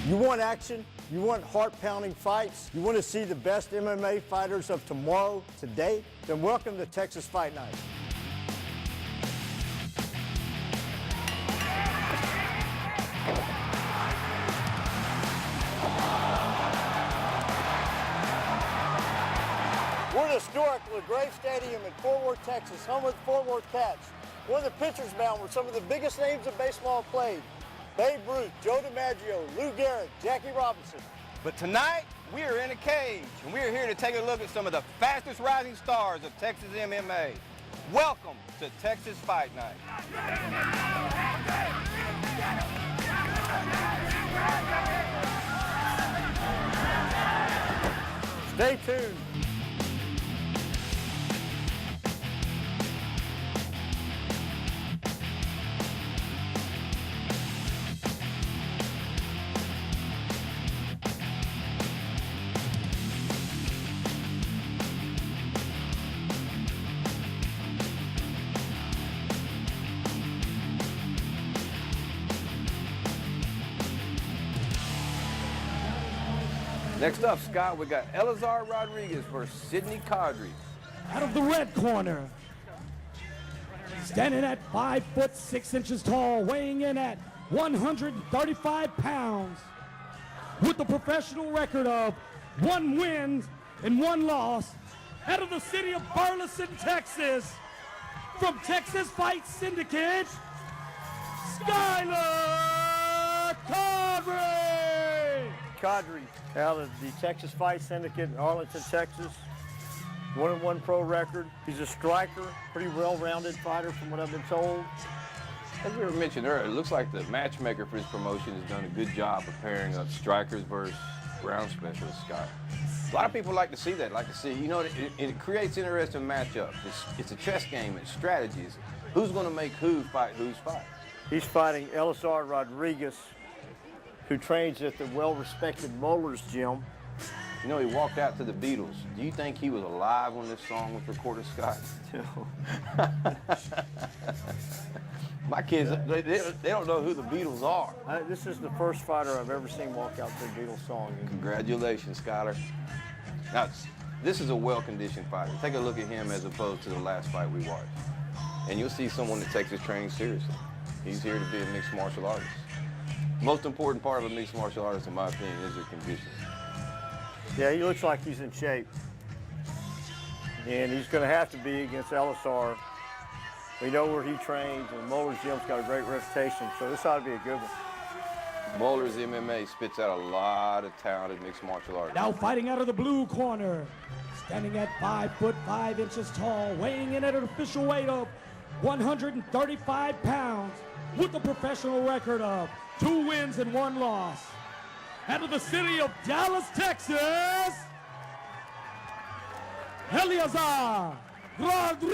You want action? You want heart-pounding fights? You want to see the best MMA fighters of tomorrow, today? Then welcome to Texas Fight Night. We're at historic LaGrave Stadium in Fort Worth, Texas, home of the Fort Worth Cats. One of the pitchers mound where some of the biggest names of baseball played. Babe Ruth, Joe DiMaggio, Lou Gehrig, Jackie Robinson. But tonight, we are in a cage, and we are here to take a look at some of the fastest rising stars of Texas MMA. Welcome to Texas Fight Night. Stay tuned. Next up, Scott, we got Eliasar Rodriguez versus Sidney Cawdrey. Out of the red corner, standing at 5'6" tall, weighing in at 135 pounds, with a professional record of 1 win and 1 loss, out of the city of Burleson, Texas, from Texas Fight Syndicate, Skylar Cawdrey. Cawdrey out of the Texas Fight Syndicate in Arlington, Texas. 1-1 pro record. He's a striker, pretty well-rounded fighter from what I've been told. As we were mentioned earlier, it looks like the matchmaker for this promotion has done a good job of pairing up strikers versus ground specialists, Scott. A lot of people like to see that, it creates interesting matchups. It's a chess game, it's strategies. Who's going to make who fight whose fight? He's fighting Eliasar Rodriguez, who trains at the well-respected Moeller's Gym. You know, he walked out to the Beatles. Do you think he was alive when this song was recorded, Scott? No. My kids, they don't know who the Beatles are. This is the first fighter I've ever seen walk out to a Beatles song. Congratulations, Skylar. Now, this is a well-conditioned fighter. Take a look at him as opposed to the last fight we watched. And you'll see someone that takes his training seriously. He's here to be a mixed martial artist. Most important part of a mixed martial artist, in my opinion, is their conditioning. Yeah, he looks like he's in shape. And he's going to have to be against Eliasar. We know where he trains, and Moeller's Gym's got a great reputation, so this ought to be a good one. Moeller's MMA spits out a lot of talented mixed martial artists. Now fighting out of the blue corner, standing at 5'5" tall, weighing in at an official weight of 135 pounds, with a professional record of 2 wins and 1 loss. Out of the city of Dallas, Texas, Eliasar Rodriguez.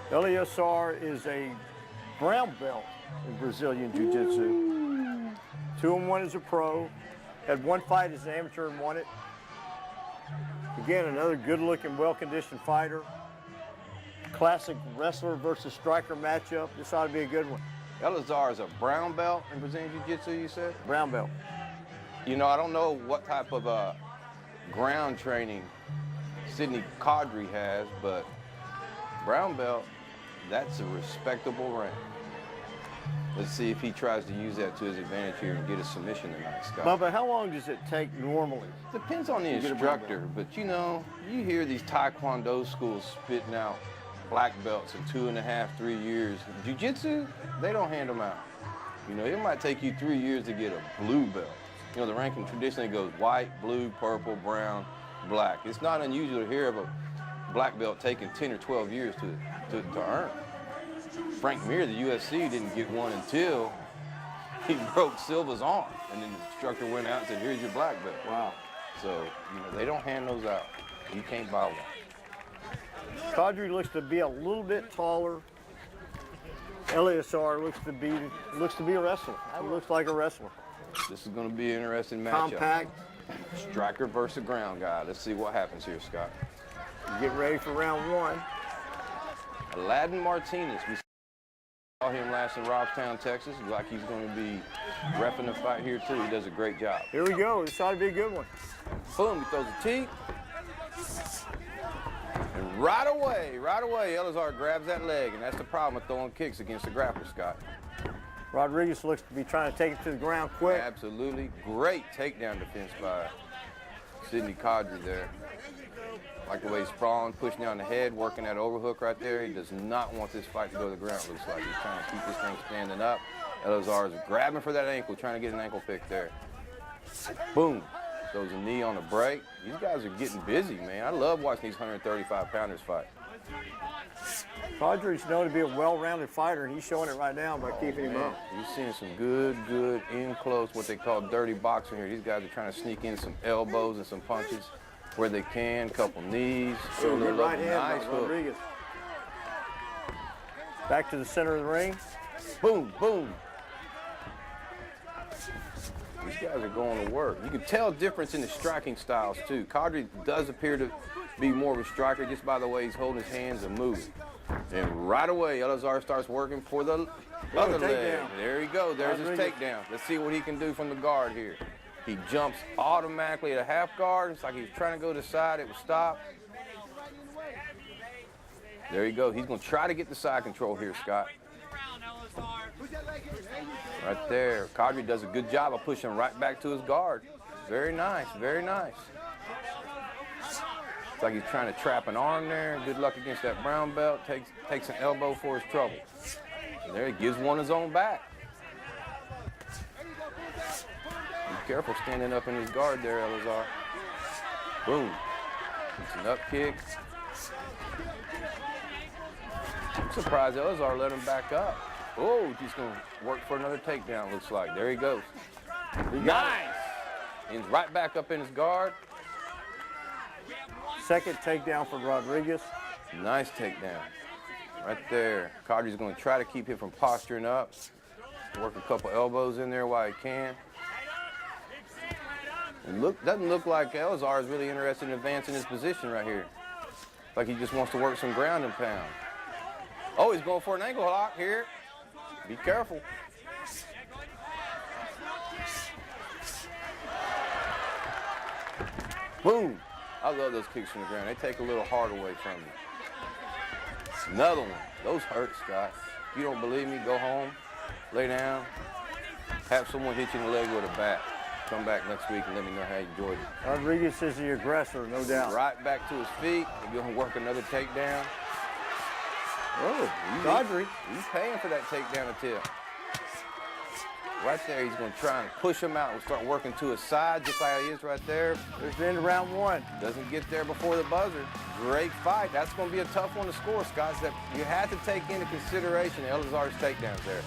Eliasar is a brown belt in Brazilian Jiu-Jitsu. 2-1 as a pro. Had 1 fight as an amateur and won it. Again, another good-looking, well-conditioned fighter. Classic wrestler versus striker matchup. This ought to be a good one. Eliasar is a brown belt in Brazilian Jiu-Jitsu, you said? Brown belt. You know, I don't know what type of ground training Sidney Cawdrey has, but brown belt, that's a respectable rank. Let's see if he tries to use that to his advantage here and get a submission tonight, Scott. Bubba, how long does it take normally? Depends on the instructor, but you know, you hear these Taekwondo schools spitting out black belts in 2.5, 3 years. Jiu-Jitsu, they don't hand them out. You know, it might take you 3 years to get a blue belt. You know, the ranking traditionally goes white, blue, purple, brown, black. It's not unusual to hear of a black belt taking 10 or 12 years to earn. Frank Mir, the UFC, didn't get one until he broke Silva's arm. And then the instructor went out and said, here's your black belt. Wow. So, you know, they don't hand those out. You can't buy one. Cawdrey looks to be a little bit taller. Eliasar looks to be a wrestler. He looks like a wrestler. This is going to be an interesting matchup. Compact. Striker versus ground guy. Let's see what happens here, Scott. Get ready for round 1. Aladdin Martinez. Saw him last in Robstown, Texas. Looks like he's going to be reffing the fight here too. He does a great job. Here we go. This ought to be a good one. Boom, he throws a tee. And right away, Eliasar grabs that leg, and that's the problem with throwing kicks against the grappler, Scott. Rodriguez looks to be trying to take it to the ground quick. Absolutely great takedown defense by Sidney Cawdrey there. Like the way he's sprawling, pushing down the head, working that overhook right there. He does not want this fight to go to the ground, looks like. He's trying to keep this thing standing up. Eliasar is grabbing for that ankle, trying to get an ankle pick there. Boom. Throws a knee on the break. These guys are getting busy, man. I love watching these 135-pounders fight. Cawdrey's known to be a well-rounded fighter, and he's showing it right now by keeping him up. You're seeing some good in-close, what they call dirty boxing here. These guys are trying to sneak in some elbows and some punches where they can, couple knees. Good right hand nice by hook. Rodriguez. Back to the center of the ring. Boom, boom. These guys are going to work. You can tell difference in the striking styles, too. Cawdrey does appear to be more of a striker just by the way he's holding his hands and moving. And right away, Eliasar starts working for the other leg. There he goes. There's his takedown. Let's see what he can do from the guard here. He jumps automatically at a half guard. It's like he's trying to go to the side. It was stopped. There you go. He's going to try to get the side control here, Scott. Right there. Cawdrey does a good job of pushing right back to his guard. Very nice, very nice. It's like he's trying to trap an arm there. Good luck against that brown belt. Takes an elbow for his trouble. And there he gives one his own back. Be careful standing up in his guard there, Eliasar. Boom. It's an up kick. I'm surprised Eliasar let him back up. Oh, he's going to work for another takedown, looks like. There he goes. Nice! He's right back up in his guard. Second takedown for Rodriguez. Nice takedown. Right there. Cawdrey's going to try to keep him from posturing up. Work a couple elbows in there while he can. It doesn't look like Eliasar is really interested in advancing his position right here. Like he just wants to work some ground and pound. Oh, he's going for an ankle lock here. Be careful. Boom. I love those kicks from the ground. They take a little heart away from you. Another one. Those hurt, Scott. If you don't believe me, go home, lay down, have someone hit you in the leg with a bat. Come back next week and let me know how you enjoyed it. Rodriguez is the aggressor, no doubt. Right back to his feet. He's going to work another takedown. Oh, Cawdrey. He's paying for that takedown attempt. Right there, he's going to try and push him out and start working to his side, just like he is right there. There's the end of round one. Doesn't get there before the buzzer. Great fight. That's going to be a tough one to score, Scott. That you have to take into consideration Eliasar's takedowns there.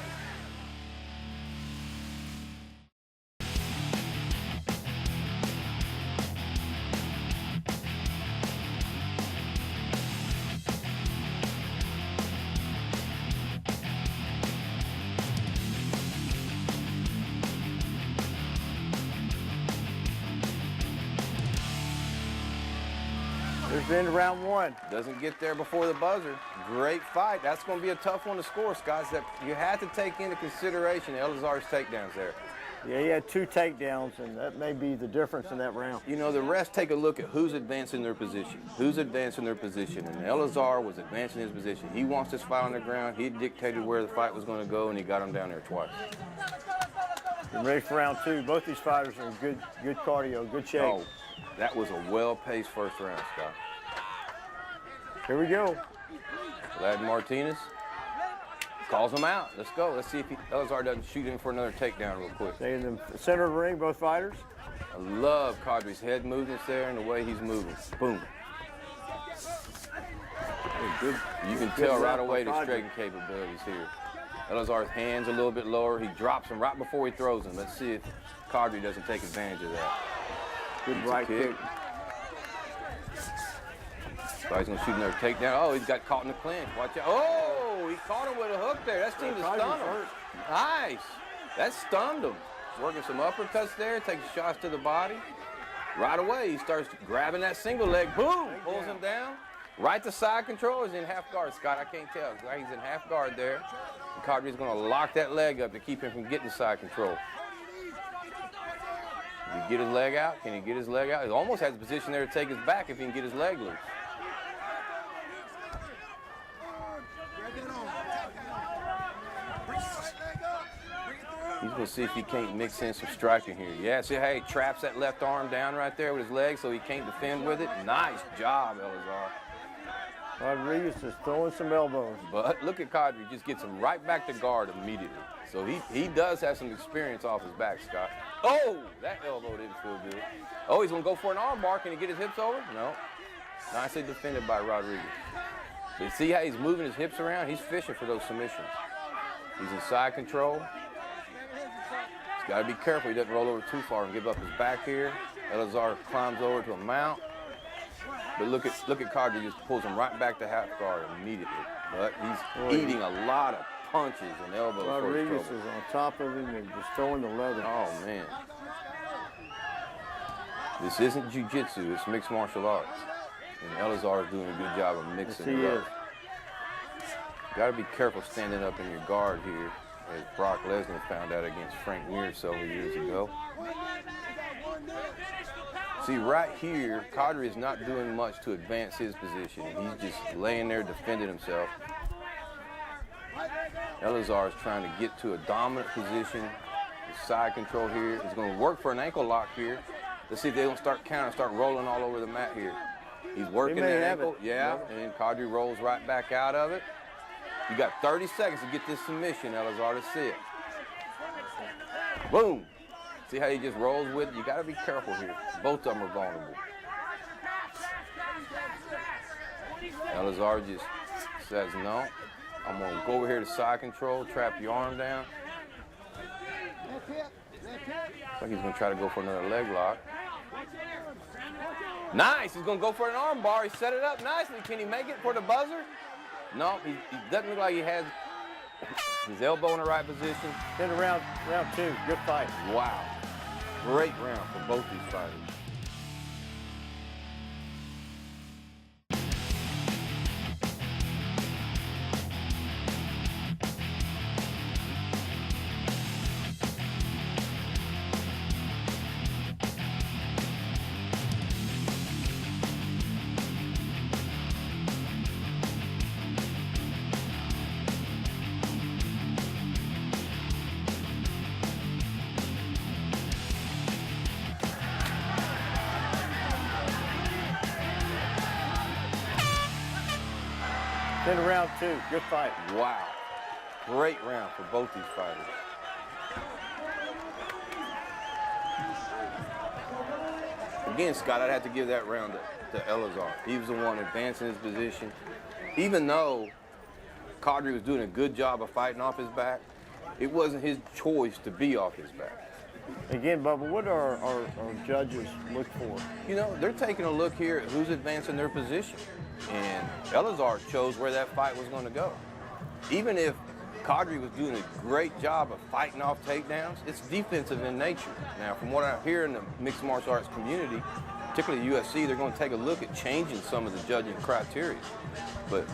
There's the end of round one. Doesn't get there before the buzzer. Great fight. That's going to be a tough one to score, Scott. That you have to take into consideration Eliasar's takedowns there. Yeah, he had two takedowns, and that may be the difference in that round. You know, the refs take a look at who's advancing their position. Who's advancing their position, and Eliasar was advancing his position. He wants this fight on the ground. He dictated where the fight was going to go, and he got him down there twice. Getting ready for round two. Both these fighters are in good cardio, good shape. Oh, that was a well-paced first round, Scott. Here we go. Vlad Martinez calls him out. Let's go. Let's see if Eliasar doesn't shoot him for another takedown real quick. Stay in the center of the ring, both fighters. I love Cawdrey's head movements there and the way he's moving. Boom. Good. You can tell right away the striking capabilities here. Eliasar's hands a little bit lower. He drops him right before he throws him. Let's see if Cawdrey doesn't take advantage of that. Good right kick. So he's going to shoot another takedown. Oh, he's got caught in the clinch. Watch out. Oh, he caught him with a hook there. That seemed to stun him. Nice. That stunned him. Working some uppercuts there. Takes shots to the body. Right away, he starts grabbing that single leg. Boom. Pulls him down. Right to side control is in half guard, Scott. I can't tell. He's in half guard there. And Cawdrey's going to lock that leg up to keep him from getting side control. Can he get his leg out? Can he get his leg out? He almost has a position there to take his back if he can get his leg loose. He's going to see if he can't mix in some striking here. Yeah, see how he traps that left arm down right there with his leg so he can't defend with it? Nice job, Eliasar. Rodriguez is throwing some elbows. But look at Cawdrey, just gets him right back to guard immediately. So he does have some experience off his back, Scott. Oh, that elbow didn't feel good. Oh, he's going to go for an arm bar. Can he get his hips over? No. Nicely defended by Rodriguez. But you see how he's moving his hips around? He's fishing for those submissions. He's in side control. He's got to be careful he doesn't roll over too far and give up his back here. Eliasar climbs over to a mount. But look at Cawdrey, just pulls him right back to half guard immediately. But he's eating a lot of punches and elbows. Rodriguez is on top of him and just throwing the leather. Oh, man. This isn't jiu-jitsu, it's mixed martial arts. And Eliasar is doing a good job of mixing it up. Got to be careful standing up in your guard here, as Brock Lesnar found out against Frank Mir several years ago. See, right here, Cawdrey is not doing much to advance his position. He's just laying there defending himself. Eliasar is trying to get to a dominant position. His side control here. He's going to work for an ankle lock here. Let's see if they don't start counting, start rolling all over the mat here. He's working that ankle. Yeah, and then Cawdrey rolls right back out of it. You got 30 seconds to get this submission, Eliasar. Let's see it. Boom. See how he just rolls with it? You got to be careful here. Both of them are vulnerable. Eliasar just says, no, I'm going to go over here to side control, trap your arm down. Looks like he's going to try to go for another leg lock. Nice. He's going to go for an arm bar. He set it up nicely. Can he make it for the buzzer? No, he doesn't look like he has his elbow in the right position. Then round two. Good fight. Wow. Great round for both these fighters. Then round two. Good fight. Wow. Great round for both these fighters. Again, Scott, I'd have to give that round to Eliasar. He was the one advancing his position. Even though Cawdrey was doing a good job of fighting off his back, it wasn't his choice to be off his back. Again, Bubba, what do our judges look for? You know, they're taking a look here at who's advancing their position. And Eliasar chose where that fight was going to go. Even if Cawdrey was doing a great job of fighting off takedowns, it's defensive in nature. Now, from what I hear in the mixed martial arts community, particularly UFC, they're going to take a look at changing some of the judging criteria. But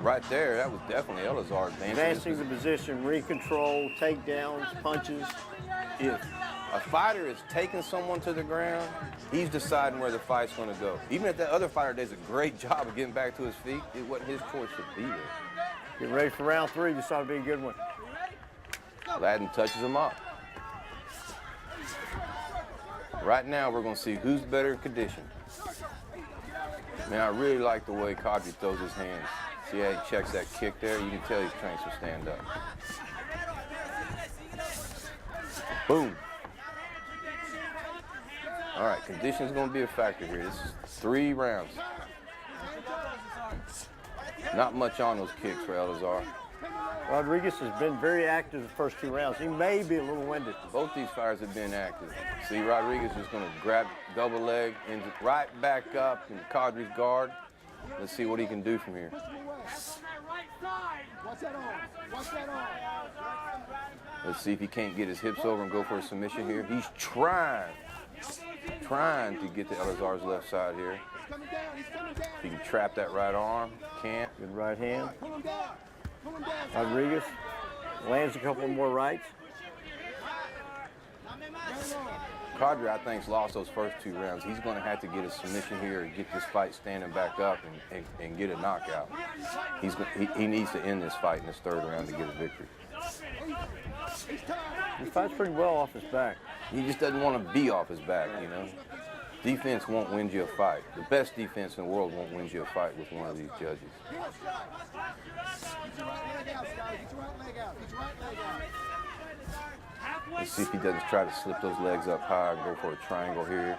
right there, that was definitely Eliasar advancing the position, re-control, takedowns, punches. If a fighter is taking someone to the ground, he's deciding where the fight's going to go. Even if that other fighter does a great job of getting back to his feet, it wasn't his choice to be there. Get ready for round three. This ought to be a good one. Gladden touches him up. Right now, we're going to see who's better conditioned. Man, I really like the way Cawdrey throws his hands. See how he checks that kick there? You can tell he's trained to stand up. Boom. All right, conditioning's going to be a factor here. This is 3 rounds. Not much on those kicks for Eliasar. Rodriguez has been very active the first 2 rounds. He may be a little winded. Both these fighters have been active. See, Rodriguez is going to grab double leg and right back up in Cawdrey's guard. Let's see what he can do from here. Let's see if he can't get his hips over and go for a submission here. He's trying to get to Eliasar's left side here. If he can trap that right arm, can't. Good right hand. Rodriguez lands a couple more rights. Cawdrey, I think, lost those first 2 rounds. He's going to have to get a submission here and get this fight standing back up and get a knockout. He needs to end this fight in this 3rd round to get a victory. He fights pretty well off his back. He just doesn't want to be off his back, you know. Defense won't win you a fight. The best defense in the world won't win you a fight with one of these judges. Let's see if he doesn't try to slip those legs up high, go for a triangle here,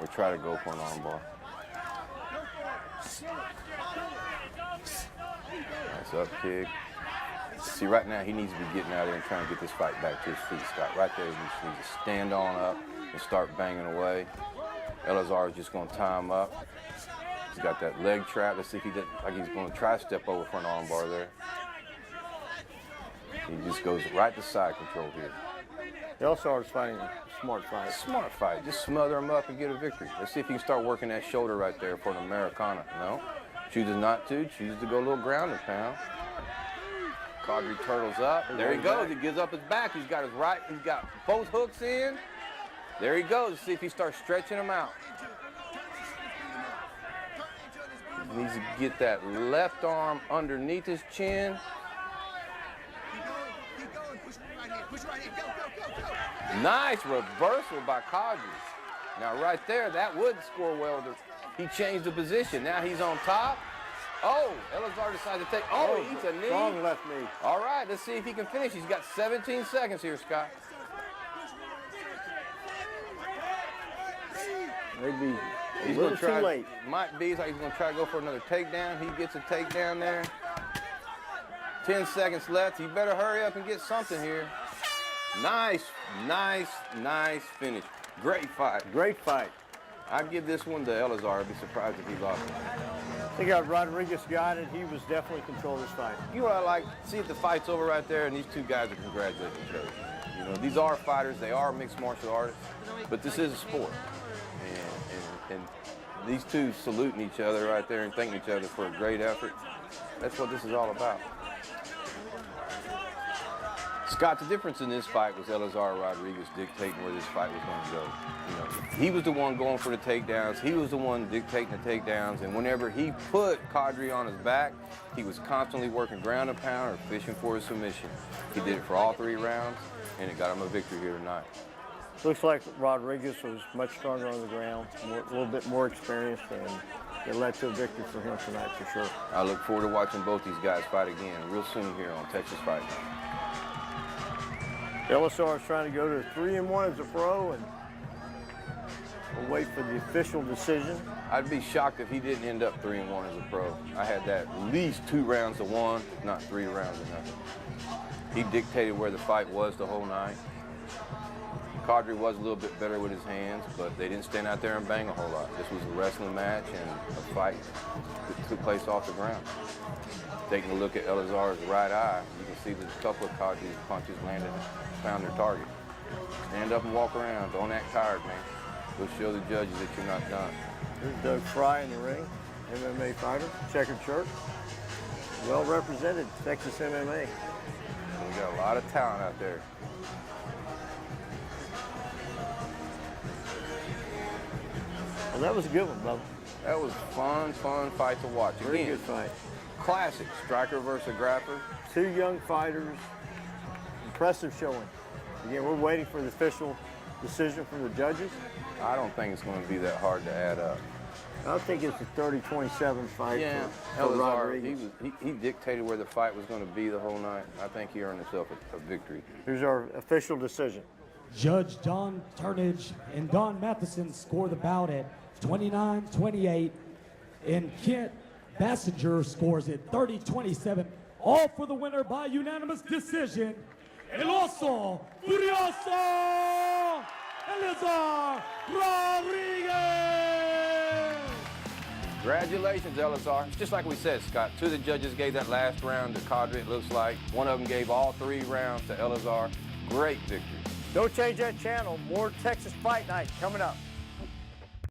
or try to go for an armbar. Nice up kick. See, right now he needs to be getting out there and trying to get this fight back to his feet, Scott. Right there, he just needs to stand on up and start banging away. Eliasar is just going to tie him up. He's got that leg trap. Let's see if he doesn't, like he's going to try to step over for an armbar there. He just goes right to side control here. Eliasar is fighting a smart fight. Smart fight. Just smother him up and get a victory. Let's see if he can start working that shoulder right there for an Americana. No. Chooses not to. Chooses to go a little ground and pound. Cawdrey turtles up. There he goes. He gives up his back. He's got his right. He's got both hooks in. There he goes. Let's see if he starts stretching him out. He needs to get that left arm underneath his chin. Nice reversal by Cawdrey. Now right there, that would score well. He changed the position. Now he's on top. Oh, Eliasar decides to take, he eats a knee. Strong left knee. All right, let's see if he can finish. He's got 17 seconds here, Scott. Maybe He's a little gonna try, too late. Might be, like he's going to try to go for another takedown. He gets a takedown there. 10 seconds left. He better hurry up and get something here. Nice, nice, nice finish. Great fight. Great fight. I'd give this one to Eliasar. I'd be surprised if he lost it. I think Rodriguez got it. He was definitely controlling this fight. You know what I like? See if the fight's over right there, and these 2 guys are congratulating each other. You know, these are fighters. They are mixed martial artists, but this is a sport. And these 2 saluting each other right there and thanking each other for a great effort. That's what this is all about. Scott, the difference in this fight was Eliasar Rodriguez dictating where this fight was going to go. You know, he was the one going for the takedowns. He was the one dictating the takedowns. And whenever he put Cawdrey on his back, he was constantly working ground and pound or fishing for a submission. He did it for all 3 rounds, and it got him a victory here tonight. Looks like Rodriguez was much stronger on the ground, a little bit more experienced, and it led to a victory for him tonight for sure. I look forward to watching both these guys fight again real soon here on Texas Fight Night. Eliasar is trying to go to 3-1 as a pro, and we'll wait for the official decision. I'd be shocked if he didn't end up 3-1 as a pro. I had that at least 2 rounds to 1, if not 3 rounds to nothing. He dictated where the fight was the whole night. Cawdrey was a little bit better with his hands, but they didn't stand out there and bang a whole lot. This was a wrestling match and a fight that took place off the ground. Taking a look at Eliasar's right eye, you can see that a couple of Cawdrey's punches landed and found their target. Stand up and walk around. Don't act tired, man. Go show the judges that you're not done. Here's Doug Fry in the ring, MMA fighter, checkered shirt. Well represented, Texas MMA. We got a lot of talent out there. Well, that was a good one, Bubba. That was fun fight to watch. Very Again, good fight. classic striker versus grappler. 2 young fighters, impressive showing. Again, we're waiting for the official decision from the judges. I don't think it's going to be that hard to add up. I think it's a 30-27 fight for Eliasar, Rodriguez. he dictated where the fight was going to be the whole night. I think he earned himself a victory. Here's our official decision. Judge Don Turnage and Don Matheson score the bout at 29-28, and Kent Bassinger scores it 30-27. All for the winner by unanimous decision. Eliasar Furioso Eliasar Rodriguez. Congratulations, Eliasar. Just like we said, Scott, 2 of the judges gave that last round to Cawdrey, it looks like. 1 of them gave all 3 rounds to Eliasar. Great victory. Don't change that channel. More Texas Fight Night coming up.